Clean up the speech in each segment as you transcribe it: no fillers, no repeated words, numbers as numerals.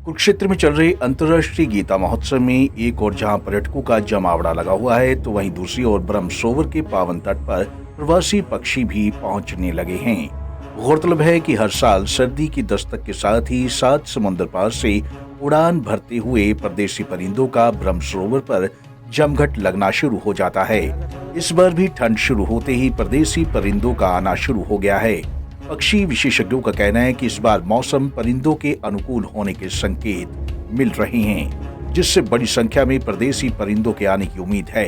कुरुक्षेत्र में चल रहे अंतर्राष्ट्रीय गीता महोत्सव में एक और जहां पर्यटकों का जमावड़ा लगा हुआ है, तो वहीं दूसरी ओर ब्रह्म सरोवर के पावन तट पर प्रवासी पक्षी भी पहुंचने लगे हैं। गौरतलब है कि हर साल सर्दी की दस्तक के साथ ही 7 समुद्र पार से उड़ान भरते हुए परदेशी परिंदों का ब्रह्म सरोवर पर जमघट लगना शुरू हो जाता है। इस बार भी ठंड शुरू होते ही परदेशी परिंदों का आना शुरू हो गया है। पक्षी विशेषज्ञों का कहना है कि इस बार मौसम परिंदों के अनुकूल होने के संकेत मिल रहे हैं, जिससे बड़ी संख्या में परदेशी परिंदों के आने की उम्मीद है।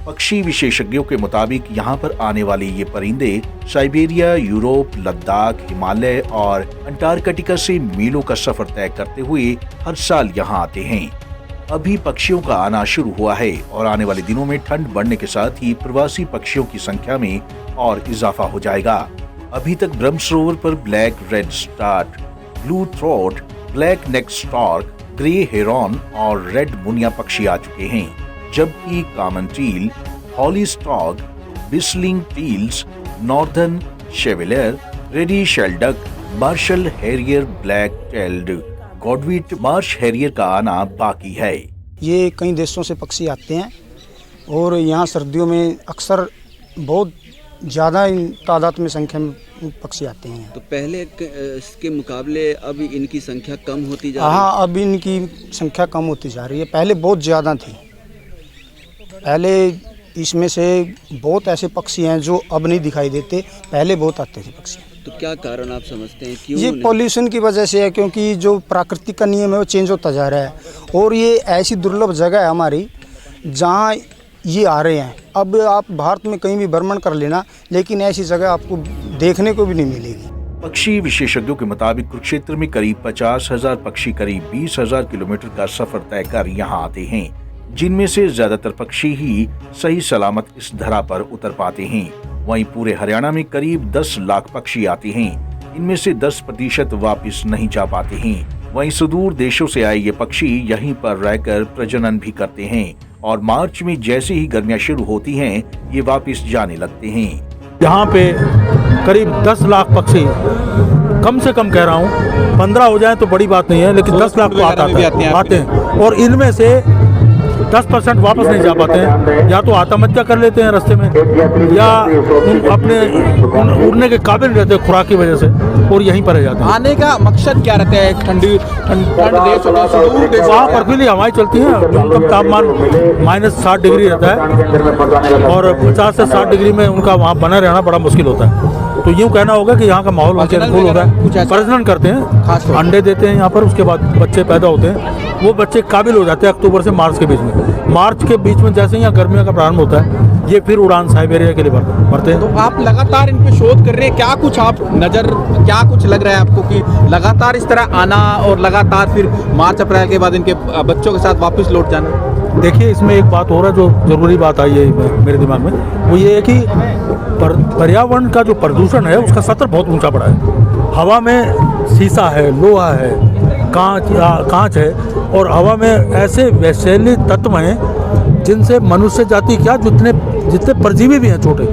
पक्षी विशेषज्ञों के मुताबिक यहाँ पर आने वाले ये परिंदे साइबेरिया, यूरोप, लद्दाख, हिमालय और अंटार्कटिका से मीलों का सफर तय करते हुए हर साल यहाँ आते हैं। अभी पक्षियों का आना शुरू हुआ है और आने वाले दिनों में ठंड बढ़ने के साथ ही प्रवासी पक्षियों की संख्या में और इजाफा हो जाएगा। अभी तक ब्रह्म सरोवर पर black redstart, bluethroat, black neck stork, grey heron और रेड मुनिया पक्षी आ चुके हैं, जबकि कॉमन टील, हॉली स्टॉग, whistling teals, northern shoveler, ruddy shelduck, marshal harrier, black tailed godwit marsh harrier का आना बाकी है। ये कई देशों से पक्षी आते हैं और यहाँ सर्दियों में अक्सर बहुत ज़्यादा तादाद में संख्या में पक्षी आते हैं। तो पहले इसके मुकाबले अब इनकी संख्या कम होती जा रही है? हाँ, अब इनकी संख्या कम होती जा रही है। पहले बहुत ज़्यादा थी। पहले इसमें से बहुत ऐसे पक्षी हैं जो अब नहीं दिखाई देते, पहले बहुत आते थे पक्षी। तो क्या कारण आप समझते हैं, क्यों? ये पॉल्यूशन की वजह से है, क्योंकि जो प्राकृतिक का नियम है वो चेंज होता जा रहा है और ये ऐसी दुर्लभ जगह है हमारी जहाँ ये आ रहे हैं। अब आप भारत में कहीं भी भ्रमण कर लेना, लेकिन ऐसी जगह आपको देखने को भी नहीं मिलेगी। पक्षी विशेषज्ञों के मुताबिक कुरुक्षेत्र में करीब 50,000 पक्षी करीब 20,000 किलोमीटर का सफर तय कर यहाँ आते हैं, जिनमें से ज्यादातर पक्षी ही सही सलामत इस धरा पर उतर पाते हैं। वहीं पूरे हरियाणा में करीब 10 लाख पक्षी आते हैं, इनमें से 10% वापस नहीं जा पाते हैं। वहीं सुदूर देशों से आए ये पक्षी यहीं पर रहकर प्रजनन भी करते हैं और मार्च में जैसे ही गर्मियां शुरू होती हैं, ये वापस जाने लगते हैं। यहाँ पे करीब 10 लाख पक्षी, कम से कम कह रहा हूँ 15 हो जाए तो बड़ी बात नहीं है, लेकिन 10 लाख तो आते हैं और इनमें से 10% वापस नहीं जा पाते हैं। या तो आत्महत्या कर लेते हैं रास्ते में, या अपने उड़ने के काबिल रहते हैं खुराक की वजह से और यहीं पर रह जाते हैं। आने का मकसद क्या रहता है? ठंड देश होता है, वहाँ बर्फीली हवाएं चलती हैं, न्यूनतम तापमान -60 डिग्री रहता है और 50 से 60 डिग्री में उनका वहाँ बना रहना बड़ा मुश्किल होता है। तो यूँ कहना होगा कि यहाँ का माहौल उनके अनुकूल होता है। प्रजनन करते हैं, अंडे देते हैं यहाँ पर, उसके बाद बच्चे पैदा होते हैं। वो बच्चे काबिल हो जाते हैं अक्टूबर से मार्च के बीच में। मार्च के बीच में जैसे ही यहाँ गर्मियों का प्रारंभ होता है, ये फिर उड़ान साइबेरिया के लिए भरते हैं। तो आप लगातार इन पे शोध कर रहे हैं, क्या कुछ लग रहा है आपको कि लगातार इस तरह आना और लगातार फिर मार्च अप्रैल के बाद इनके बच्चों के साथ वापस लौट जाना? देखिए, इसमें एक बात और है जो जरूरी बात आई है मेरे दिमाग में, वो ये है कि पर्यावरण का जो प्रदूषण है उसका स्तर बहुत ऊंचा पड़ा है। हवा में सीसा है, लोहा है, कांच है और हवा में ऐसे वैश्येलिक तत्व हैं जिनसे मनुष्य जाति क्या जितने परजीवी भी हैं छोटे,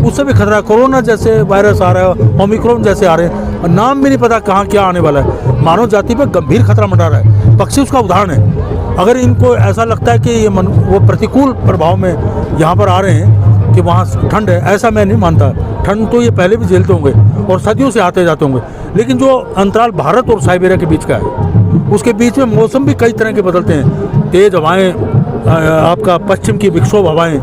उससे भी खतरा। कोरोना जैसे वायरस आ रहा है, ओमिक्रॉन जैसे आ रहे हैं, और नाम भी नहीं पता कहाँ क्या आने वाला है। मानव जाति पर गंभीर खतरा मंडरा रहा है। पक्षी उसका उदाहरण है। अगर इनको ऐसा लगता है कि ये वो प्रतिकूल प्रभाव में यहाँ पर आ रहे हैं कि वहाँ ठंड है, ऐसा मैं नहीं मानता। ठंड तो ये पहले भी झेलते होंगे और सदियों से आते जाते होंगे, लेकिन जो अंतराल भारत और साइबेरिया के बीच का है, उसके बीच में मौसम भी कई तरह के बदलते हैं। तेज हवाएं, आपका पश्चिम की विक्षोभ हवाएं,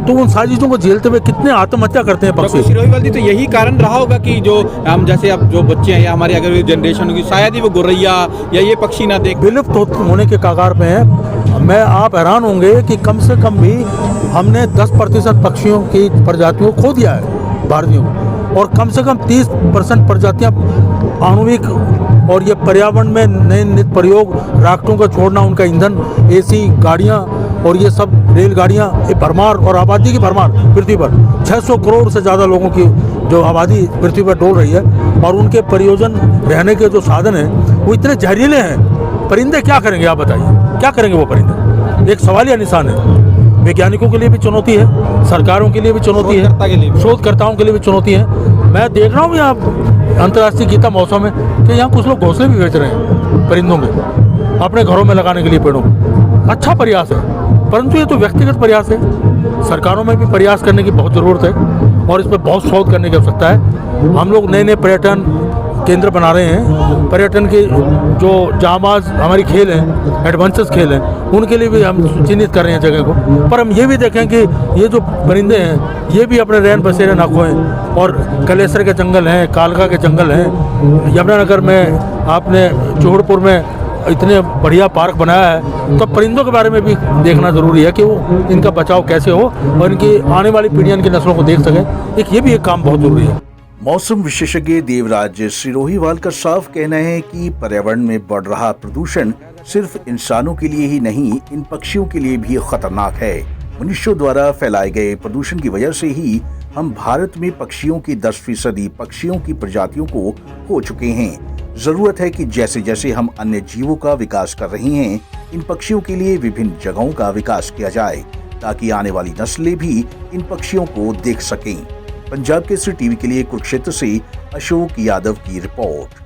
तो उन सारी चीज़ों को झेलते हुए कितने आत्महत्या करते हैं पक्षी। सिरोहीवाल जी, तो यही कारण रहा होगा कि जो हम जैसे अब जो बच्चे हैं या हमारी अगर जनरेशन होगी, शायद ही वो गौरैया या ये पक्षी ना देख, विलुप्त होने के कगार पे हैं। आप हैरान होंगे कि कम से कम भी हमने 10% पक्षियों की प्रजातियों को खो दिया है भारतीयों को, और कम से कम 30% प्रजातियाँ आणविक और ये पर्यावरण में नए नित प्रयोग, राकेटों का छोड़ना, उनका ईंधन, एसी गाड़ियाँ और ये सब रेलगाड़ियाँ, ये भरमार और आबादी की भरमार पृथ्वी पर 600 करोड़ से ज़्यादा लोगों की जो आबादी पृथ्वी पर डोल रही है, और उनके प्रयोजन रहने के जो साधन हैं वो इतने जहरीले हैं। परिंदे क्या करेंगे, आप बताइए, क्या करेंगे वो परिंदे? एक सवालिया निशान है। वैज्ञानिकों के लिए भी चुनौती है, सरकारों के लिए भी चुनौती है, शोधकर्ताओं के लिए भी चुनौती है। मैं देख रहा हूँ यहाँ अंतर्राष्ट्रीय गीता महोत्सव में कि यहाँ कुछ लोग घोंसले भी बेच रहे हैं परिंदों के। अपने घरों में लगाने के लिए पेड़ों को। अच्छा प्रयास है, परंतु ये तो व्यक्तिगत प्रयास है। सरकारों में भी प्रयास करने की बहुत ज़रूरत है और इस पर बहुत शोध करने की आवश्यकता है। हम लोग नए नए पर्यटन केंद्र बना रहे हैं। पर्यटन के जो जांबाज हमारी खेल हैं, एडवेंचर्स खेल हैं, उनके लिए भी हम चिन्हित कर रहे हैं जगह को। पर हम ये भी देखें कि ये जो परिंदे हैं ये भी अपने रैन बसेरे ना खोएं। और कलेसर के जंगल हैं, कालका के जंगल हैं, यमुनानगर में आपने जोहड़पुर में इतने बढ़िया पार्क बनाया है, तो परिंदों के बारे में भी देखना ज़रूरी है कि वो इनका बचाव कैसे हो और इनकी आने वाली पीढ़ियाँ इनकी नस्लों को देख सकें। ये भी एक काम बहुत ज़रूरी है। मौसम विशेषज्ञ देवराज सिरोहीवाल का साफ कहना है कि पर्यावरण में बढ़ रहा प्रदूषण सिर्फ इंसानों के लिए ही नहीं, इन पक्षियों के लिए भी खतरनाक है। मनुष्यों द्वारा फैलाए गए प्रदूषण की वजह से ही हम भारत में पक्षियों की 10% पक्षियों की प्रजातियों को खो चुके हैं। जरूरत है कि जैसे जैसे हम अन्य जीवों का विकास कर रहे हैं, इन पक्षियों के लिए विभिन्न जगहों का विकास किया जाए ताकि आने वाली नस्लें भी इन पक्षियों को देख सकें। पंजाब केसरी टीवी के लिए कुरुक्षेत्र से अशोक यादव की रिपोर्ट।